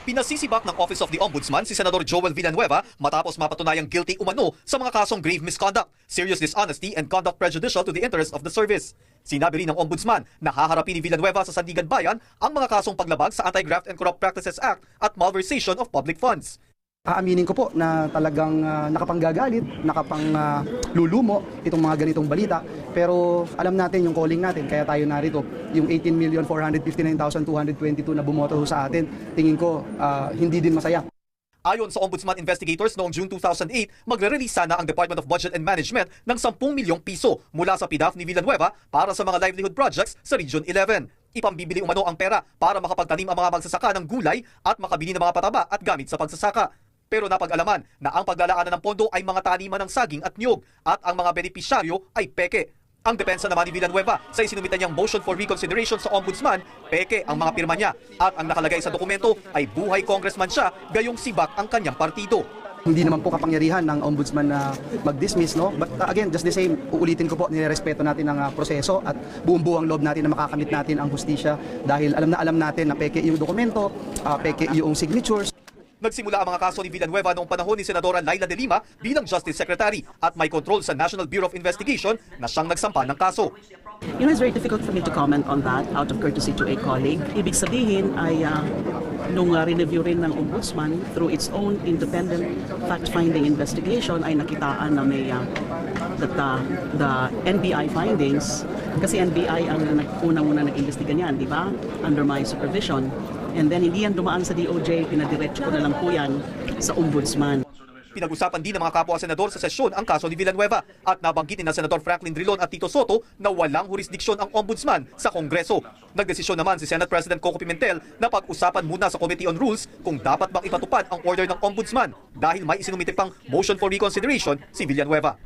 Pinasisibak ng Office of the Ombudsman si Senador Joel Villanueva matapos mapatunayang guilty umano sa mga kasong grave misconduct, serious dishonesty and conduct prejudicial to the interest of the service. Sinabi rin ng Ombudsman na haharapin ni Villanueva sa Sandigan Bayan ang mga kasong paglabag sa Anti-Graft and Corrupt Practices Act at malversation of public funds. Aaminin ko po na talagang nakapanggagalit, nakapanglulumo itong mga ganitong balita. Pero alam natin yung calling natin, kaya tayo narito. Yung 18,459,222 na bumoto sa atin, tingin ko hindi din masaya. Ayon sa Ombudsman investigators noong June 2008, magre-release sana ang Department of Budget and Management ng 10 milyong piso mula sa PDAF ni Villanueva para sa mga livelihood projects sa Region 11. Ipambibili umano ang pera para makapagtanim ang mga magsasaka ng gulay at makabili ng mga pataba at gamit sa pagsasaka. Pero napag-alaman na ang paglalaanan ng pondo ay mga taniman ng saging at niyog at ang mga benepisyaryo ay peke. Ang depensa naman ni Villanueva sa isinumitan niyang motion for reconsideration sa Ombudsman, peke ang mga pirma niya at ang nakalagay sa dokumento ay buhay congressman siya gayong sibak ang kanyang partido. Hindi naman po kapangyarihan ng Ombudsman na mag-dismiss, no? But again, just the same, uulitin ko po, nirespeto natin ang proseso at buong-buo ang loob natin na makakamit natin ang hustisya dahil alam natin na peke yung dokumento, peke yung signatures. Nagsimula ang mga kaso ni Villanueva noong panahon ni Senadora Laila de Lima bilang Justice Secretary at may control sa National Bureau of Investigation na siyang nagsampa ng kaso. You know, it's very difficult for me to comment on that out of courtesy to a colleague. Ibig sabihin ay nung re-review rin ng Ombudsman through its own independent fact-finding investigation ay nakitaan na may that the NBI findings, kasi NBI ang unang-una nag-imbestiga niyan, di ba? Under my supervision. And then hindi yan dumaan sa DOJ, pinadiretso ko na lang po yan sa Ombudsman. Pinag-usapan din ng mga kapwa-senador sa sesyon ang kaso ni Villanueva at nabanggit ni na Senador Franklin Drilon at Tito Soto na walang jurisdiksyon ang Ombudsman sa Kongreso. Nagdesisyon naman si Senate President Coco Pimentel na pag-usapan muna sa Committee on Rules kung dapat bang ipatupad ang order ng Ombudsman dahil may isinumite pang motion for reconsideration si Villanueva.